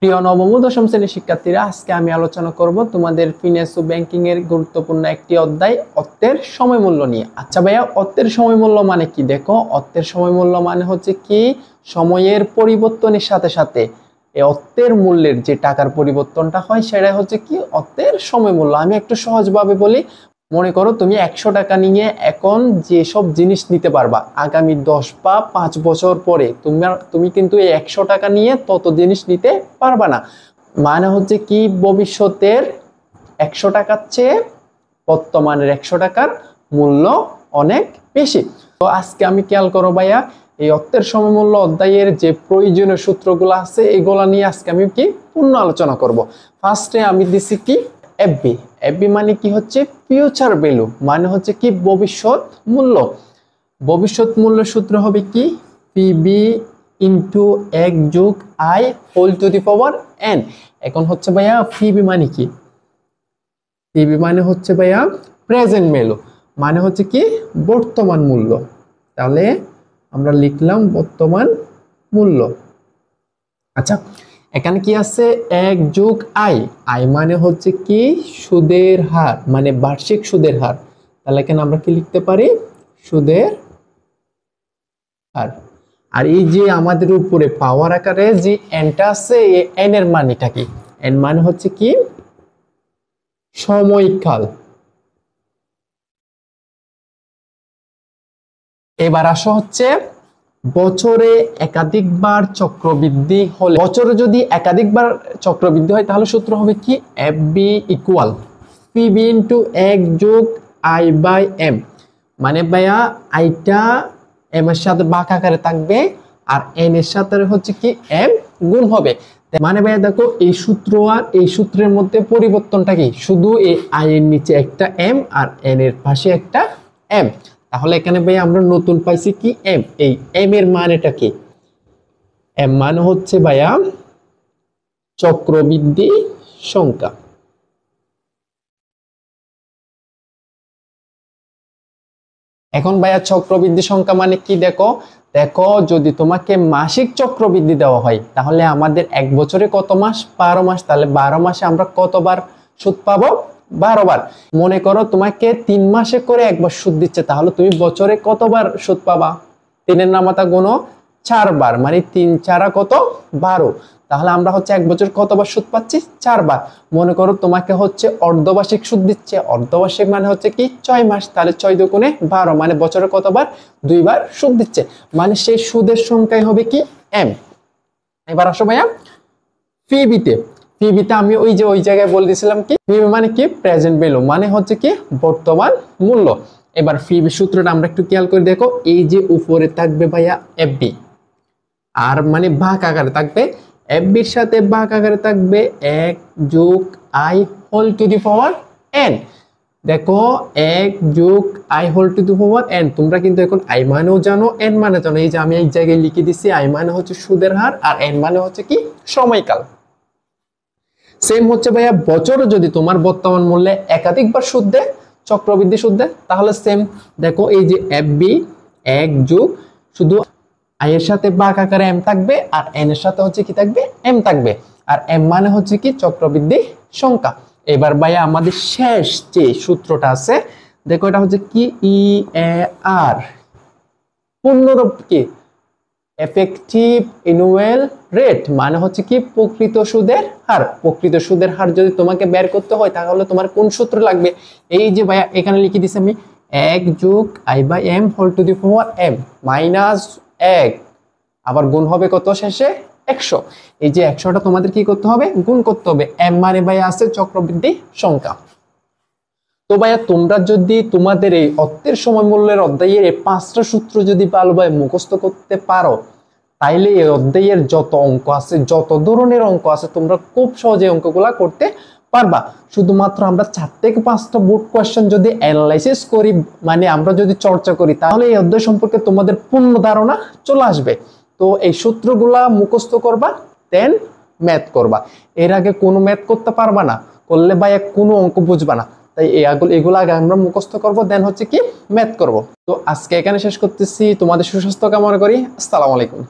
প্রিয় নবম ও দশম শ্রেণীর শিক্ষার্থীরা, আজকে আমি আলোচনা করব তোমাদের ফিন্যান্স ও ব্যাংকিং এর গুরুত্বপূর্ণ একটি অধ্যায় অর্থের সময় মূল্য নিয়ে। আচ্ছা ভাইয়া, অর্থের সময় মূল্য মানে কি? দেখো, অর্থের সময় মূল্য মানে হচ্ছে কি সময়ের পরিবর্তনের সাথে সাথে এই অর্থের মূল্যের যে টাকার পরিবর্তনটা হয় সেটাই হচ্ছে কি অর্থের সময় মূল্য। আমি একটু সহজভাবে বলি, মনে করো তুমি 100 টাকা নিয়ে এখন যেসব জিনিস নিতে পারবা, আগামী 10 বা 5 বছর পরে তুমি কিন্তু এই 100 টাকা নিয়ে তত জিনিস নিতে পারবা না। মানে হচ্ছে কি ভবিষ্যতের 100 টাকার চেয়ে বর্তমানের 100 টাকার মূল্য অনেক বেশি। তো আজকে আমি খেয়াল করো ভাইয়া, এই অর্থের সময় মূল্য অধ্যায়ের যে প্রয়োজনীয় সূত্রগুলো আছে এগুলা নিয়ে আজকে আমি কি পূর্ণ আলোচনা করব। ফার্স্টে আমি দিছি কি এফবি। এফবি মানে কি হচ্ছে ফিউচার ভ্যালু, মানে হচ্ছে কি ভবিষ্যৎ মূল্য। ভবিষ্যৎ মূল্য সূত্র হবে কি পিবি ইন্টু 1 যোগ i whole to the power n. এখন হচ্ছে ভাইয়া পিবি মানে কি? পিবি মানে হচ্ছে ভাইয়া প্রেজেন্ট ভ্যালু, মানে হচ্ছে কি বর্তমান মূল্য। তাহলে আমরা লিখলাম বর্তমান মূল্য। আচ্ছা, এখানে কি আছে 1 যোগ আই। আই মানে হচ্ছে কি সুদের হার, মানে বার্ষিক সুদের হার। তাহলে এখানে আমরা কি লিখতে পারি? সুদের হার। আর এই যে আমাদের উপরে পাওয়ার আকারে যে এনটা আছে, এই এন এর মানেটা কি? এন মানে হচ্ছে কি সময়কাল। এবার আসো হচ্ছে বছরে একাধিকবার চক্রবৃদ্ধি হলে, বছরে যদি একাধিকবার চক্রবৃদ্ধি হয় তাহলে সূত্র হবে কি এফবি ইকুয়াল পিবি ইন্টু 1 যোগ আই বাই এম। মানে ভাইয়া আইটা এম এর সাথে বাঁক আকারে থাকবে আর এন এর সাথে হচ্ছে কি এম গুণ হবে। মানে ভাইয়া দেখো, এই সূত্র আর এই সূত্রের মধ্যে পরিবর্তনটা কি? শুধু এই আই এর নিচে একটা এম আর এন এর পাশে একটা এম। তাহলে এখানে ভাই আমরা নতুন পাইছি কি এম। এই এম এর মানেটা কি? এম মানে হচ্ছে ভাইয়া চক্রবৃদ্ধি সংখ্যা। এখন ভাইয়া চক্রবৃদ্ধি সংখ্যা মানে কি? দেখো দেখো যদি তোমাকে মাসিক চক্রবৃদ্ধি দেওয়া হয় তাহলে আমাদের এক বছরে কত মাস? 12 মাস। তাহলে 12 মাসে আমরা কতবার সুদ পাবো? 12 বার। মনে করো তোমাকে 3 মাসে করে একবার সুদ দিচ্ছে, তাহলে তুমি বছরে কতবার সুদ পাবা? 3 নামাতা গুণো 4 বার, মানে 3 4 কত? 12। তাহলে আমরা হচ্ছে এক বছর কতবার সুদ পাচ্ছি? 4 বার। মনে করো তোমাকে হচ্ছে অর্ধবার্ষিক সুদ দিচ্ছে, অর্ধবার্ষিক মানে হচ্ছে কি 6 মাস। তাহলে 6 দুগুণে 12, মানে বছরে কতবার? 2 বার সুদ দিচ্ছে, মানে সেই সুদের সংখ্যাই হবে কি এম। এবার আসো ভাইয়া পিবিতে। পিবিতে আমি ওই জায়গায় বলে দিয়েছিলাম কি পিবি মানে কি প্রেজেন্ট ভ্যালু, মানে হচ্ছে কি বর্তমান মূল্য। এবার পিবি সূত্রটা আমরা একটু খেয়াল করে দেখো, এই যে উপরে থাকবে ভাইয়া এফবি, আর মানে ভাগ আকারে থাকবে, এফবির সাথে ভাগ আকারে থাকবে 1 যোগ i whole to the power n. দেখো 1 যোগ i whole to the power n. তোমরা কিন্তু এখন আই মানেও জানো, এন মানে জানো। এই যে আমি এই জায়গায় লিখে দিচ্ছি, আই মানে হচ্ছে সুদের হার আর এন মানে হচ্ছে কি সময়কাল। সেম হচ্ছে ভাইয়া বছরে যদি তোমার বর্তমান মূল্যে একাধিকবার সুদ দেয়, চক্রবৃদ্ধি সুদ দেয়, তাহলে সেম দেখো এই যে এফবি 1 যোগ শুধু আই এর সাথে ভাগ আকারে এম থাকবে আর এন এর সাথে হচ্ছে কি থাকবে? এম থাকবে। আর এম মানে হচ্ছে কি চক্রবৃদ্ধি সংখ্যা। এবার ভাইয়া আমাদের শেষ যে সূত্রটা আছে, দেখো এটা হচ্ছে কি ই এ আর, পূর্ণরূপ কি এফেক্টিভ অ্যানুয়াল রেট, মানে হচ্ছে কি প্রকৃত সুদের হার। প্রকৃত সুদের হার যদি তোমাকে বের করতে হয় তাহলে তোমার কোন সূত্র লাগবে? এই যে ভাইয়া এখানে লিখে দিছি আমি 1 যোগ i by m whole to the power m minus 1, আবার গুণ হবে কত শেষে? 100। এই যে 100টা তোমাদের কি করতে হবে? গুণ করতে হবে। এম মানে ভাইয়া আছে চক্রবৃদ্ধি সংখ্যা। তো ভাইয়া তোমরা যদি তোমাদের এই অর্থের সময় মূল্যের অধ্যায়ের এই 5টা সূত্র যদি ভালোভাবে মুখস্থ করতে পারো, তাইলে এই অধ্যায়ের যত অঙ্ক আছে, যত ধরনের অঙ্ক আছে, তোমরা খুব সহজে অঙ্কগুলা করতে পারবা। শুধুমাত্র আমরা 4 থেকে 5টা বোর্ড কোয়েশ্চেন যদি অ্যানালাইসিস করি, মানে আমরা যদি চর্চা করি, তাহলে এই অধ্যায় সম্পর্কে তোমাদের পূর্ণ ধারণা চলে আসবে। তো এই সূত্রগুলা মুখস্থ করবা, দেন ম্যাথ করবা। এর আগে কোনো ম্যাথ করতে পারবা না, করলে ভাইয়া কোনো অঙ্ক বুঝবা না। তাই এগুলো আগে আমরা মুখস্থ করবো, দেন হচ্ছে কি ম্যাথ করব। তো আজকে এখানে শেষ করতেছি। তোমাদের সুস্বাস্থ্য কামনা করি। আসসালামু আলাইকুম।